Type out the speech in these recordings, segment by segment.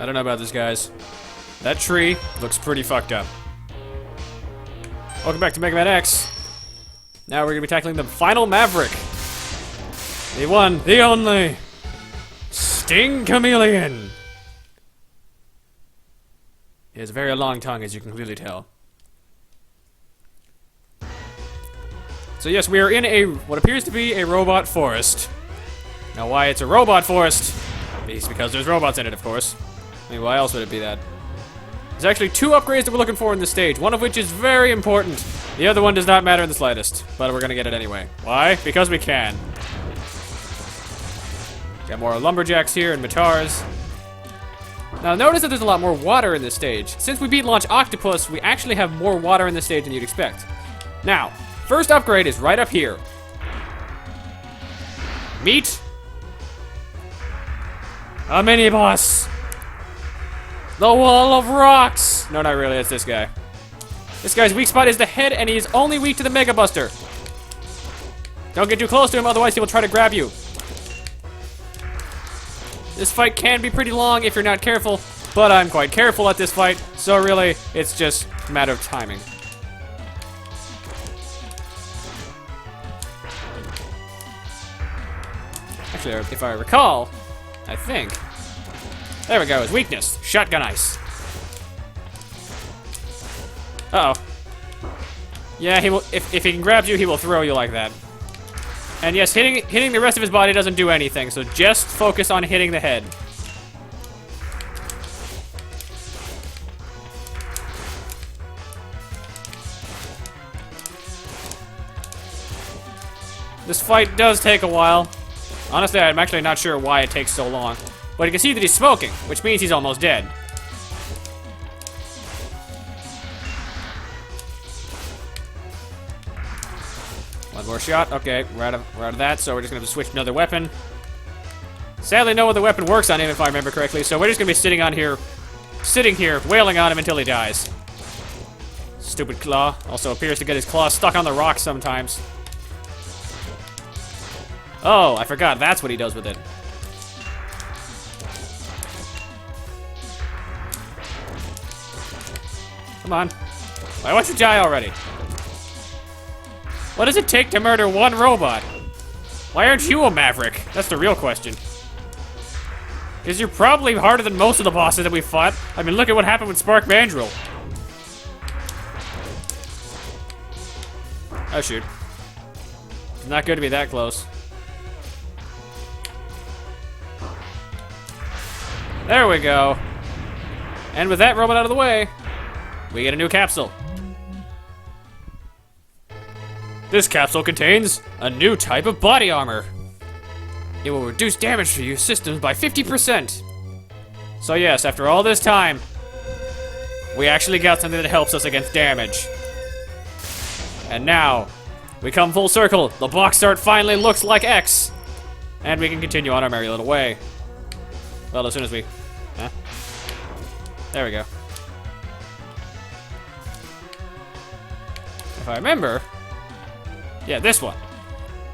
I don't know about this, guys. That tree looks pretty fucked up. Welcome back to Megaman X. Now we're gonna be tackling the final Maverick. The one, the only, Sting Chameleon. He has a very long tongue, as you can clearly tell. So yes, we are in what appears to be a robot forest. Now why it's a robot forest? It's because there's robots in it, of course. I mean, why else would it be that? There's actually 2 upgrades that we're looking for in this stage, one of which is very important. The other one does not matter in the slightest, but we're gonna get it anyway. Why? Because we can. Got more lumberjacks here and matars. Now notice that there's a lot more water in this stage. Since we beat Launch Octopus, we actually have more water in this stage than you'd expect. Now, first upgrade is right up here. Meet a mini-boss. The Wall of Rocks. No, not really, it's this guy. This guy's weak spot is the head, and he's only weak to the Mega Buster. Don't get too close to him, otherwise he will try to grab you. This fight can be pretty long if you're not careful, but I'm quite careful at this fight, so really, it's just a matter of timing. Actually, if I recall, I think. There we go, his weakness. Shotgun ice. Uh-oh. Yeah, he will. If he can grab you, he will throw you like that. And yes, hitting the rest of his body doesn't do anything, so just focus on hitting the head. This fight does take a while. Honestly, I'm actually not sure why it takes so long. But you can see that he's smoking, which means he's almost dead. One more shot. Okay, we're out of that, so we're just gonna have to switch to another weapon. Sadly, no other weapon works on him, if I remember correctly, so we're just gonna be sitting here, wailing on him until he dies. Stupid claw. Also appears to get his claw stuck on the rock sometimes. Oh, I forgot. That's what he does with it. Come on. Why won't you die already? What does it take to murder one robot? Why aren't you a Maverick? That's the real question. Because you're probably harder than most of the bosses that we fought. I mean, look at what happened with Spark Mandrill. Oh, shoot. It's not good to be that close. There we go. And with that robot out of the way, we get a new capsule. This capsule contains a new type of body armor. It will reduce damage to your systems by 50%. So yes, after all this time, we actually got something that helps us against damage. And now, we come full circle. The box art finally looks like X. And we can continue on our merry little way. Well, as soon as we... Huh? There we go. If I remember... Yeah, this one.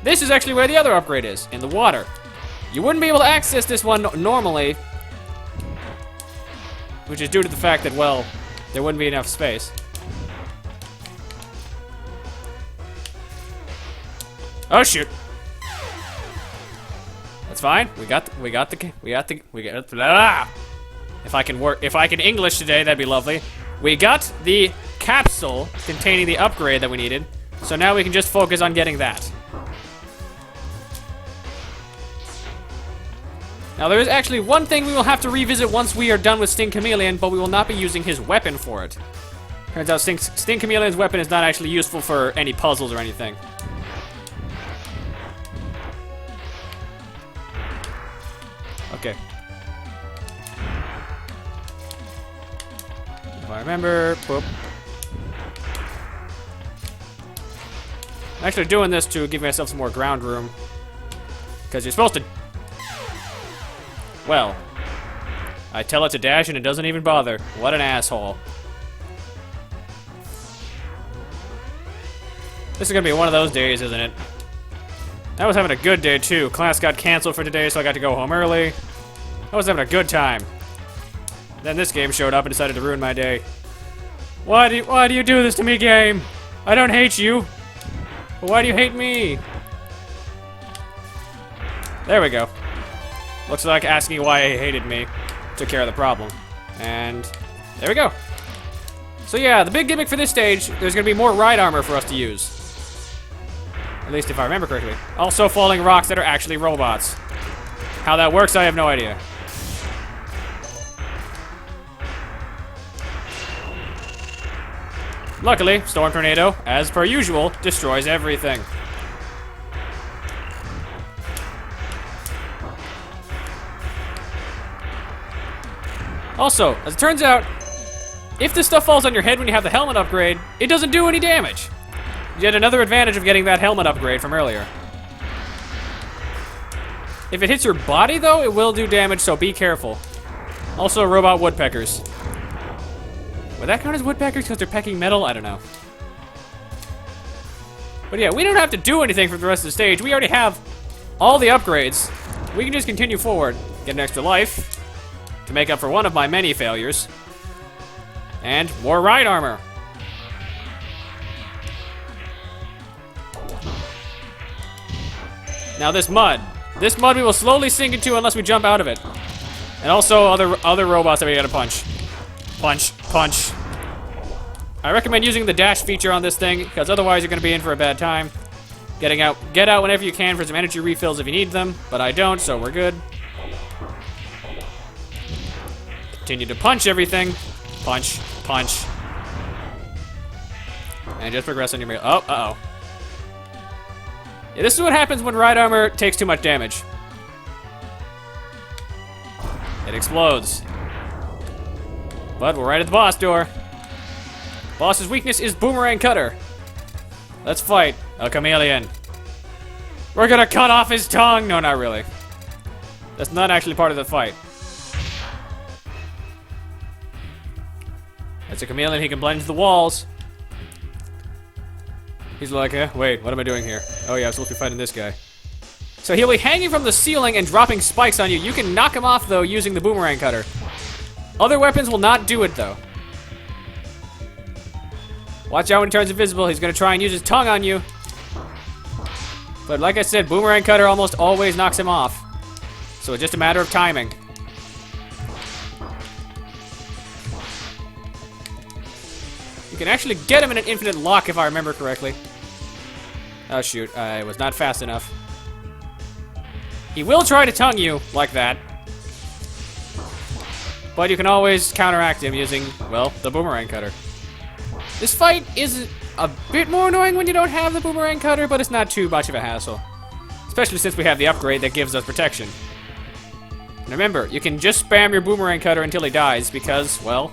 This is actually where the other upgrade is, in the water. You wouldn't be able to access this one normally, which is due to the fact that, well, there wouldn't be enough space. Oh shoot! That's fine. We got blah. If I can English today, that'd be lovely. We got the capsule containing the upgrade that we needed. So now we can just focus on getting that. Now there is actually one thing we will have to revisit once we are done with Sting Chameleon, but we will not be using his weapon for it. Turns out Sting Chameleon's weapon is not actually useful for any puzzles or anything. Okay. If I remember, boop. I'm actually doing this to give myself some more ground room. Because you're supposed to... Well, I tell it to dash and it doesn't even bother. What an asshole. This is gonna be one of those days, isn't it? I was having a good day too. Class got canceled for today, so I got to go home early. I was having a good time. Then this game showed up and decided to ruin my day. Why do you do this to me, game? I don't hate you. But why do you hate me? There we go. Looks like asking why he hated me took care of the problem. And there we go. So yeah, the big gimmick for this stage, there's gonna be more ride armor for us to use. At least if I remember correctly. Also falling rocks that are actually robots. How that works, I have no idea. Luckily, Storm Tornado, as per usual, destroys everything. Also, as it turns out, if this stuff falls on your head when you have the helmet upgrade, it doesn't do any damage. Yet another advantage of getting that helmet upgrade from earlier. If it hits your body, though, it will do damage, so be careful. Also, robot woodpeckers. Would that count as woodpeckers because they're pecking metal? I don't know. But yeah, we don't have to do anything for the rest of the stage. We already have all the upgrades. We can just continue forward, get an extra life to make up for one of my many failures. And more ride armor. Now this mud we will slowly sink into unless we jump out of it. And also other robots that we gotta punch. Punch, punch. I recommend using the dash feature on this thing, because otherwise you're gonna be in for a bad time. Get out whenever you can for some energy refills if you need them, but I don't, so we're good. Continue to punch everything. Punch, punch. And just progress on your way. Oh, uh-oh. Yeah, this is what happens when ride armor takes too much damage. It explodes. But we're right at the boss door. Boss's weakness is Boomerang Cutter. Let's fight a chameleon. We're gonna cut off his tongue! No, not really. That's not actually part of the fight. That's a chameleon, he can blend into the walls. He's like, wait, what am I doing here? Oh yeah, I'm supposed to be fighting this guy. So he'll be hanging from the ceiling and dropping spikes on you. You can knock him off, though, using the Boomerang Cutter. Other weapons will not do it, though. Watch out when he turns invisible. He's gonna try and use his tongue on you. But like I said, Boomerang Cutter almost always knocks him off. So it's just a matter of timing. You can actually get him in an infinite lock if I remember correctly. Oh shoot, I was not fast enough. He will try to tongue you like that. But you can always counteract him using, well, the Boomerang Cutter. This fight is a bit more annoying when you don't have the Boomerang Cutter, but it's not too much of a hassle. Especially since we have the upgrade that gives us protection. And remember, you can just spam your Boomerang Cutter until he dies because, well,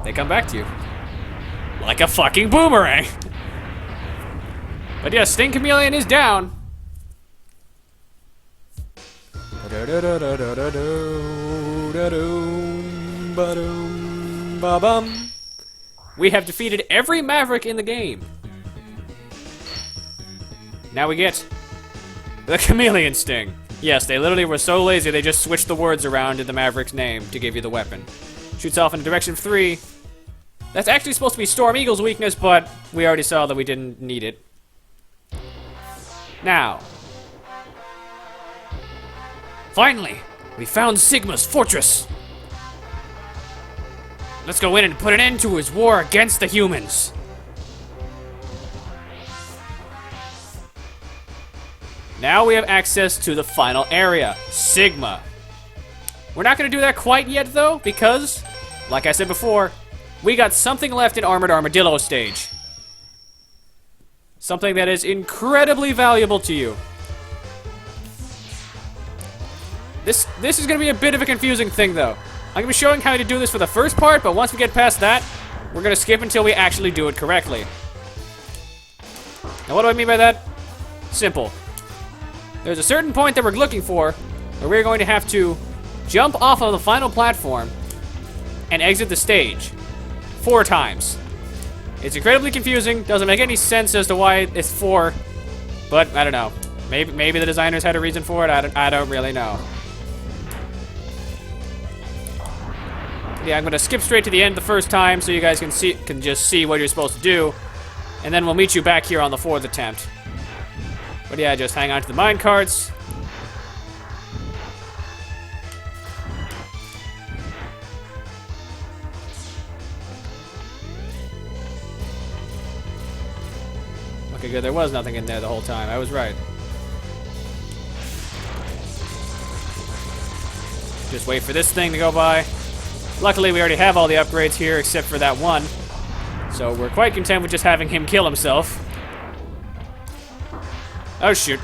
they come back to you. Like a fucking boomerang! But yeah, Sting Chameleon is down. We have defeated every Maverick in the game. Now we get the Chameleon Sting. Yes, they literally were so lazy they just switched the words around in the Maverick's name to give you the weapon. Shoots off in the direction of 3. That's actually supposed to be Storm Eagle's weakness, but we already saw that we didn't need it. Now. Finally, we found Sigma's fortress. Let's go in and put an end to his war against the humans. Now we have access to the final area, Sigma. We're not going to do that quite yet, though, because, like I said before, we got something left in Armored Armadillo stage. Something that is incredibly valuable to you. This is going to be a bit of a confusing thing, though. I'm going to be showing how to do this for the first part, but once we get past that, we're going to skip until we actually do it correctly. Now, what do I mean by that? Simple. There's a certain point that we're looking for, where we're going to have to jump off of the final platform and exit the stage 4 times. It's incredibly confusing, doesn't make any sense as to why it's 4, but I don't know. Maybe the designers had a reason for it, I don't really know. Yeah, I'm gonna skip straight to the end the first time so you guys can just see what you're supposed to do. And then we'll meet you back here on the 4th attempt. But yeah, just hang on to the mine carts. Okay, good. There was nothing in there the whole time. I was right. Just wait for this thing to go by. Luckily, we already have all the upgrades here except for that one. So we're quite content with just having him kill himself. Oh, shoot.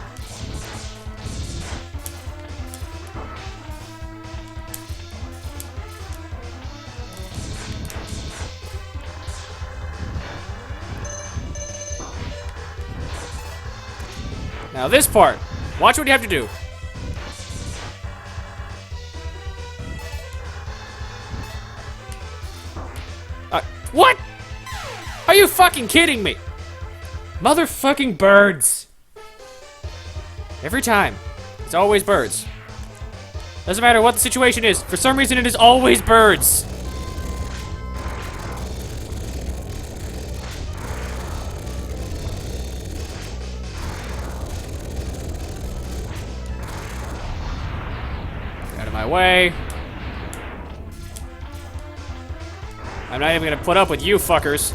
Now this part. Watch what you have to do. What? Are you fucking kidding me? Motherfucking birds. Every time. It's always birds. Doesn't matter what the situation is. For some reason, it is always birds. Get out of my way. I'm not even gonna put up with you fuckers.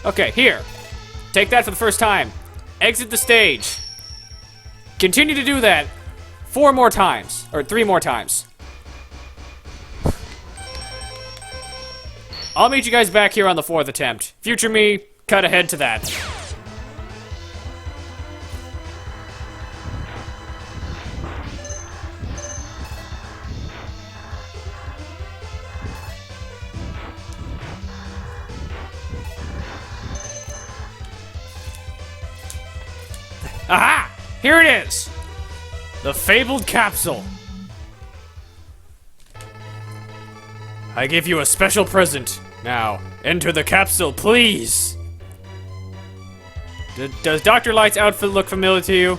Okay, here. Take that for the first time. Exit the stage. Continue to do that 4 more times. Or 3 more times. I'll meet you guys back here on the 4th attempt. Future me, cut ahead to that. Aha! Here it is! The fabled capsule. I give you a special present. Now, enter the capsule, please! Does Dr. Light's outfit look familiar to you?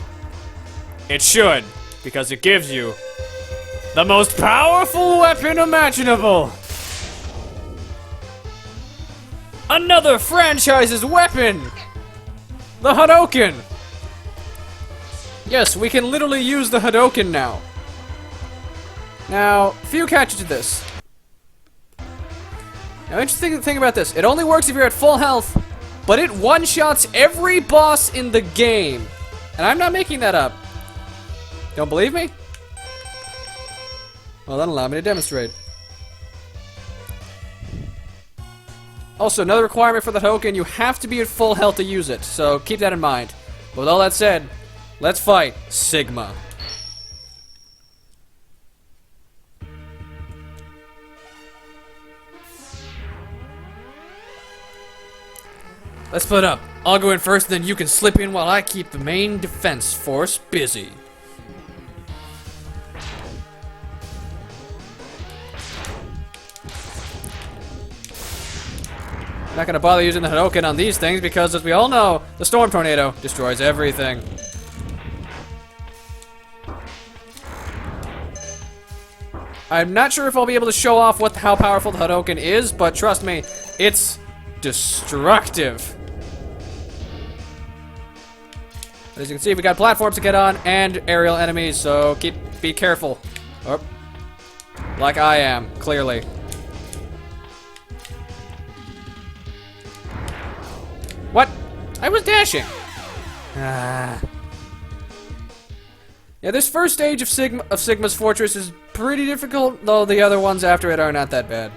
It should, because it gives you the most powerful weapon imaginable! Another franchise's weapon! The Hadouken! Yes, we can literally use the Hadouken now. Now, few catches to this. Now, interesting thing about this, it only works if you're at full health, but it one-shots every boss in the game. And I'm not making that up. Don't believe me? Well, then allow me to demonstrate. Also, another requirement for the Hadouken, you have to be at full health to use it, so keep that in mind. But with all that said, let's fight Sigma. Let's split up. I'll go in first, then you can slip in while I keep the main defense force busy. Not gonna bother using the Hadouken on these things because, as we all know, the Storm Tornado destroys everything. I'm not sure if I'll be able to show off how powerful the Hadouken is, but trust me, it's destructive. As you can see, we got platforms to get on and aerial enemies, so be careful. Oh, like I am, clearly. What? I was dashing. Ah. Yeah, this first stage of Sigma's Fortress is pretty difficult, though the other ones after it are not that bad.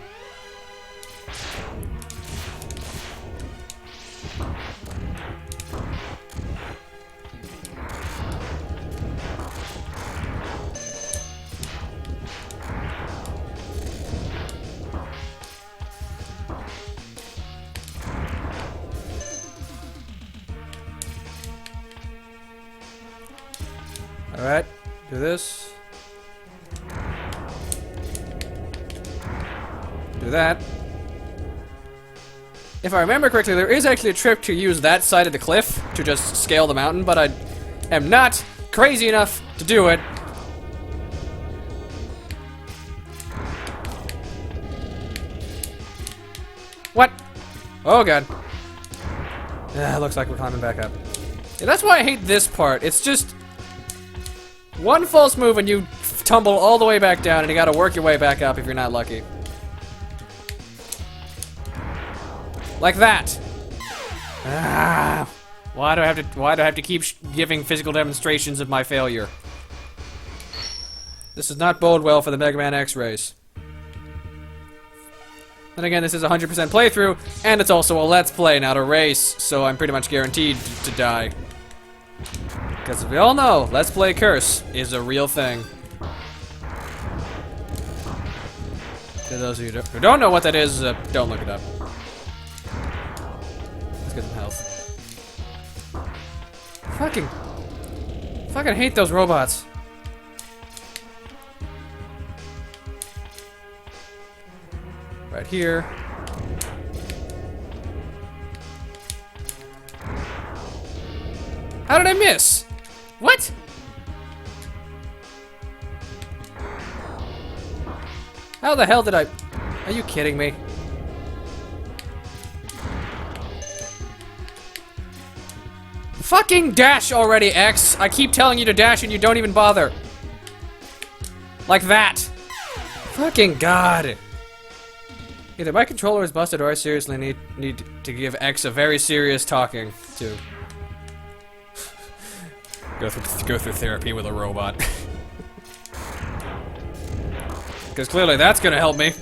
Alright, do this. Do that. If I remember correctly, there is actually a trick to use that side of the cliff to just scale the mountain, but I am not crazy enough to do it. What? Oh god. Looks like we're climbing back up. Yeah, that's why I hate this part. It's just one false move and you tumble all the way back down, and you gotta work your way back up if you're not lucky. Like that. Why do I have to keep giving physical demonstrations of my failure? This does not bode well for the Mega Man X race. Then again, this is a 100% playthrough, and it's also a Let's Play, not a race, so I'm pretty much guaranteed to die. Because we all know, Let's Play curse is a real thing. To those of you who don't know what that is, don't look it up. Let's get some health. Fucking hate those robots. Right here. How did I miss? What? How the hell did I... Are you kidding me? Fucking dash already, X! I keep telling you to dash and you don't even bother. Like that. Fucking god. Either my controller is busted or I seriously need to give X a very serious talking to. Go through therapy with a robot. Because clearly that's gonna help me.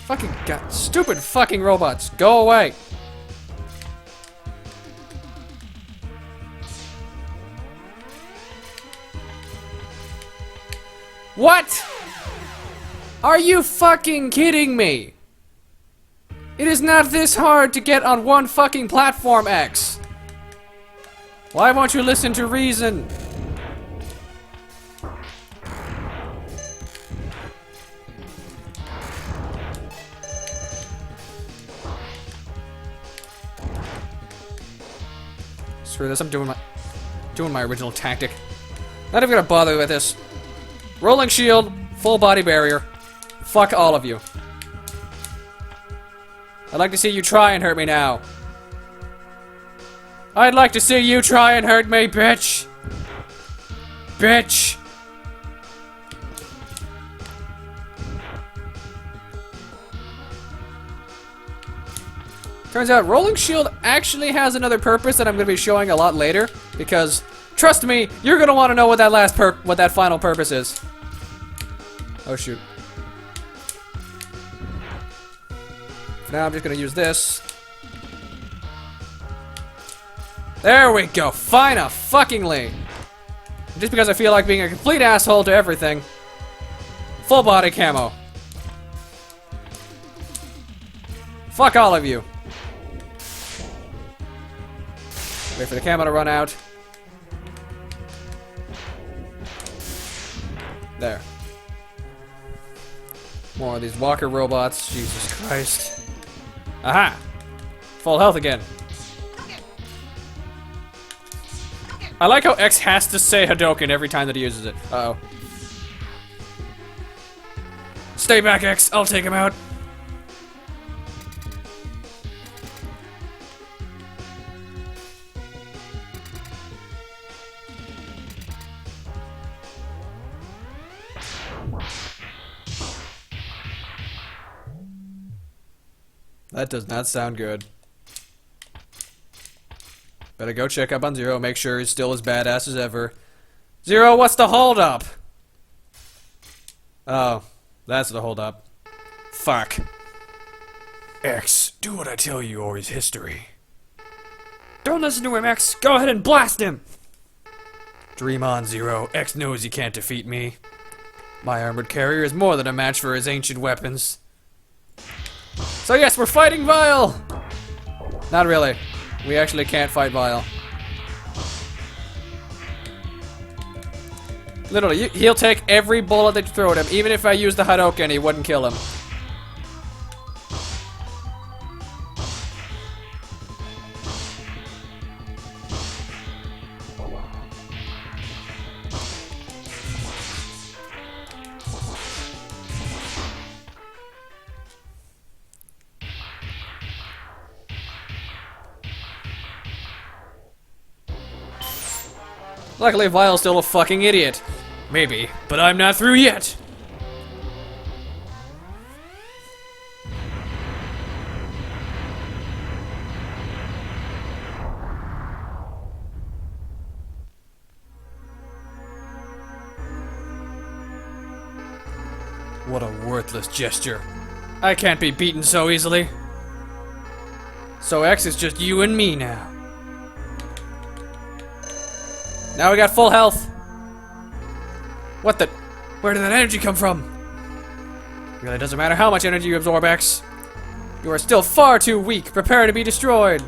Fucking god, stupid fucking robots, go away. What? Are you fucking kidding me? It is not this hard to get on one fucking platform, X. Why won't you listen to reason? Screw this, I'm doing my original tactic. Not even gonna bother with this. Rolling shield, full body barrier. Fuck all of you. I'd like to see you try and hurt me now. I'd like to see you try and hurt me, bitch. Bitch. Turns out rolling shield actually has another purpose that I'm going to be showing a lot later, because trust me, you're going to want to know what that final purpose is. Oh shoot. For now I'm just going to use this. There we go. Fine-a-fuckingly. Just because I feel like being a complete asshole to everything. Full body camo. Fuck all of you. Wait for the camo to run out. There. More of these walker robots. Jesus Christ. Aha! Full health again. I like how X has to say Hadouken every time that he uses it. Uh-oh. Stay back, X. I'll take him out. That does not sound good. Better go check up on Zero, make sure he's still as badass as ever. Zero, what's the holdup? Oh, that's the holdup. Fuck. X, do what I tell you or he's history. Don't listen to him, X. Go ahead and blast him. Dream on, Zero. X knows he can't defeat me. My armored carrier is more than a match for his ancient weapons. So yes, we're fighting Vile! Not really. We actually can't fight Vile. Literally, he'll take every bullet that you throw at him. Even if I use the Hadouken, he wouldn't kill him. Luckily, Vile's still a fucking idiot. Maybe, but I'm not through yet. What a worthless gesture. I can't be beaten so easily. So X is just you and me now. Now we got full health. What the? Where did that energy come from? Really doesn't matter how much energy you absorb, X. You are still far too weak. Prepare to be destroyed.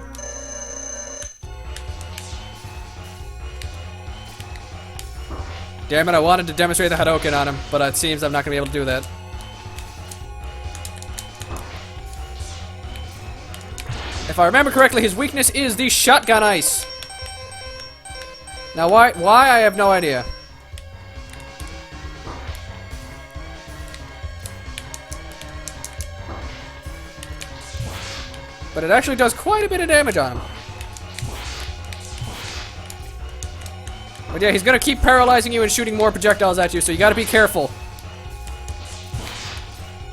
Damn it, I wanted to demonstrate the Hadouken on him, but it seems I'm not going to be able to do that. If I remember correctly, his weakness is the shotgun ice. Now, why, I have no idea. But it actually does quite a bit of damage on him. But yeah, he's gonna keep paralyzing you and shooting more projectiles at you, so you gotta be careful.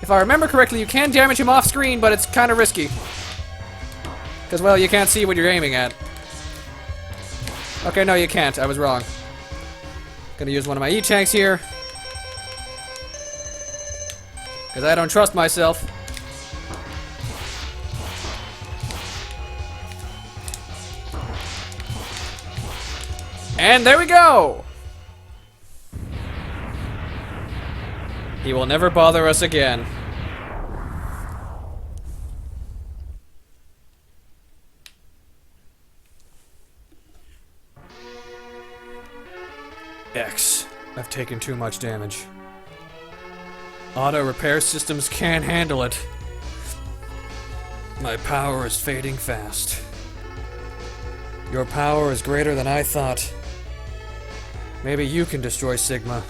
If I remember correctly, you can damage him off screen, but it's kinda risky. Because, well, you can't see what you're aiming at. Okay, no, you can't. I was wrong. Gonna use one of my E-tanks here. Because I don't trust myself. And there we go! He will never bother us again. X. I've taken too much damage. Auto repair systems can't handle it. My power is fading fast. Your power is greater than I thought. Maybe you can destroy Sigma.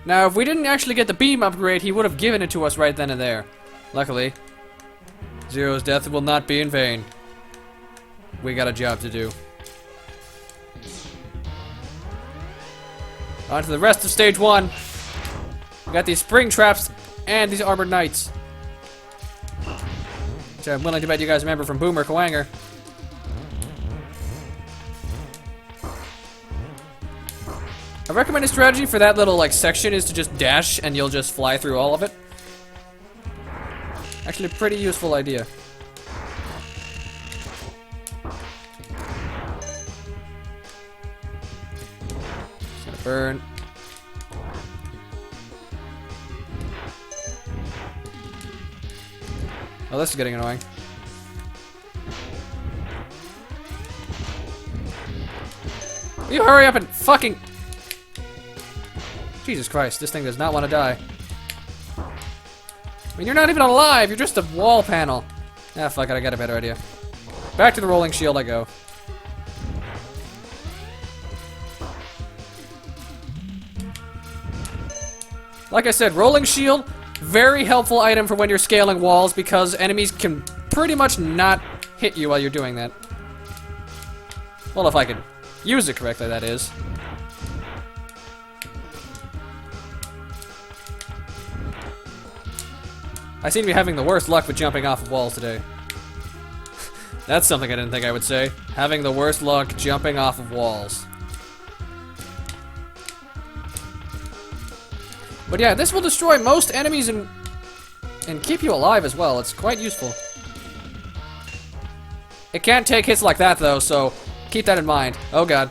Now, if we didn't actually get the beam upgrade, he would have given it to us right then and there. Luckily, Zero's death will not be in vain. We got a job to do. On to the rest of stage 1. We got these spring traps and these armored knights. Which I'm willing to bet you guys remember from Boomer Kawanger. A recommended strategy for that little like section is to just dash and you'll just fly through all of it. Actually, a pretty useful idea. Just gonna burn. Oh, this is getting annoying. Will you hurry up and fucking... Jesus Christ, this thing does not want to die. I mean, you're not even alive, you're just a wall panel. Ah, fuck it, I got a better idea. Back to the rolling shield I go. Like I said, rolling shield, very helpful item for when you're scaling walls because enemies can pretty much not hit you while you're doing that. Well, if I could use it correctly, that is. I seem to be having the worst luck with jumping off of walls today. That's something I didn't think I would say. Having the worst luck jumping off of walls. But yeah, this will destroy most enemies and keep you alive as well. It's quite useful. It can't take hits like that though, so keep that in mind. Oh god.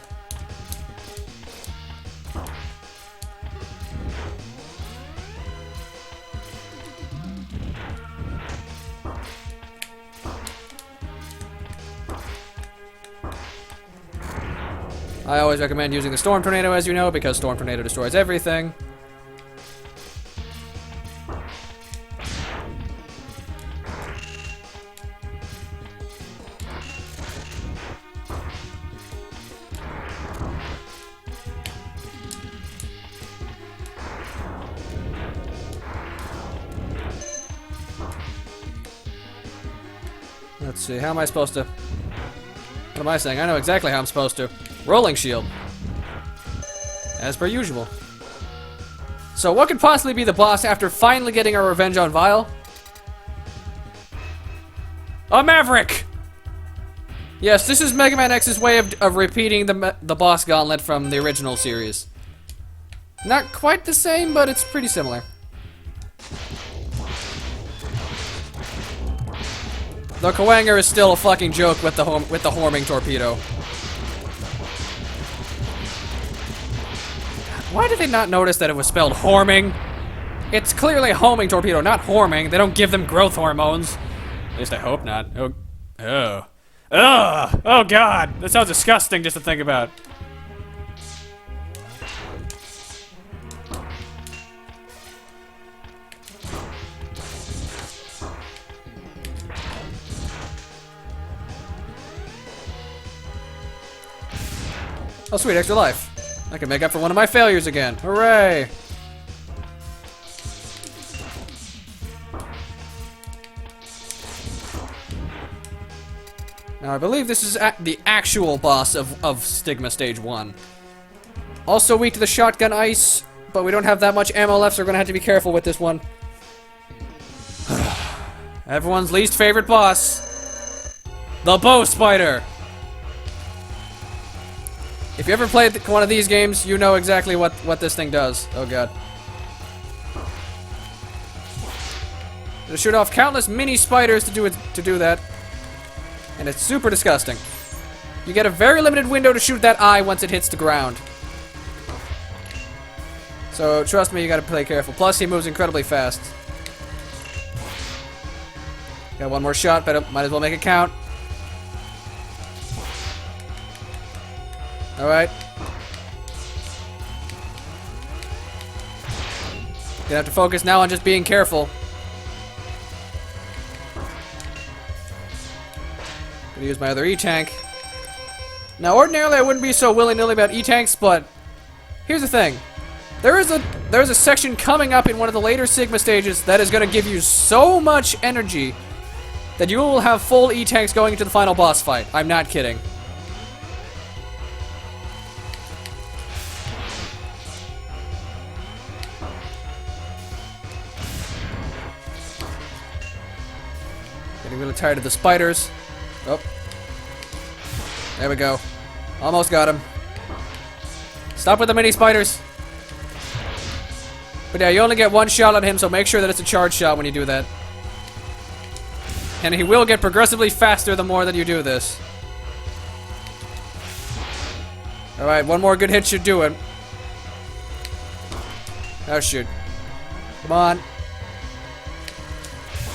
I always recommend using the Storm Tornado, as you know, because Storm Tornado destroys everything. Let's see, how am I supposed to... What am I saying? I know exactly how I'm supposed to. Rolling shield. As per usual. So what could possibly be the boss after finally getting our revenge on Vile? A Maverick! Yes, this is Mega Man X's way of repeating the boss gauntlet from the original series. Not quite the same, but it's pretty similar. The Kawanger is still a fucking joke with the homing torpedo. Why did they not notice that it was spelled horming? It's clearly homing torpedo, not horming. They don't give them growth hormones. At least I hope not. Oh. Oh. Ugh! Oh god! That sounds disgusting just to think about. Oh sweet, extra life. I can make up for one of my failures again. Hooray! Now I believe this is the actual boss of Stigma Stage 1. Also weak to the shotgun ice, but we don't have that much ammo left, so we're gonna have to be careful with this one. Everyone's least favorite boss. The Bow Spider! If you ever played one of these games, you know exactly what this thing does. Oh god. It'll shoot off countless mini spiders to do that. And it's super disgusting. You get a very limited window to shoot that eye once it hits the ground. So trust me, you gotta play careful. Plus he moves incredibly fast. Got one more shot, but might as well make it count. Alright. Gonna have to focus now on just being careful. Gonna use my other E-Tank. Now ordinarily I wouldn't be so willy-nilly about E-Tanks, but here's the thing. There's a section coming up in one of the later Sigma stages that is gonna give you so much energy that you will have full E-Tanks going into the final boss fight. I'm not kidding. Getting really tired of the spiders. Oh. There we go. Almost got him. Stop with the mini spiders. But yeah, you only get one shot on him, so make sure that it's a charge shot when you do that. And he will get progressively faster the more that you do this. Alright, one more good hit should do it. Oh shoot. Come on.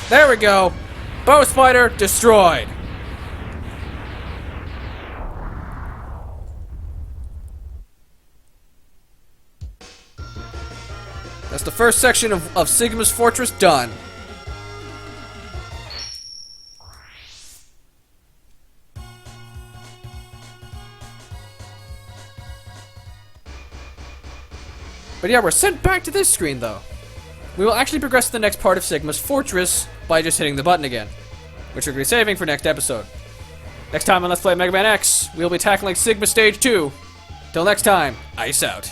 There we go. Bow Spider destroyed. That's the first section of Sigma's Fortress done. But yeah, we're sent back to this screen though. We will actually progress to the next part of Sigma's Fortress by just hitting the button again, which we're going to be saving for next episode. Next time on Let's Play Mega Man X, we'll be tackling Sigma Stage 2. Till next time, ice out.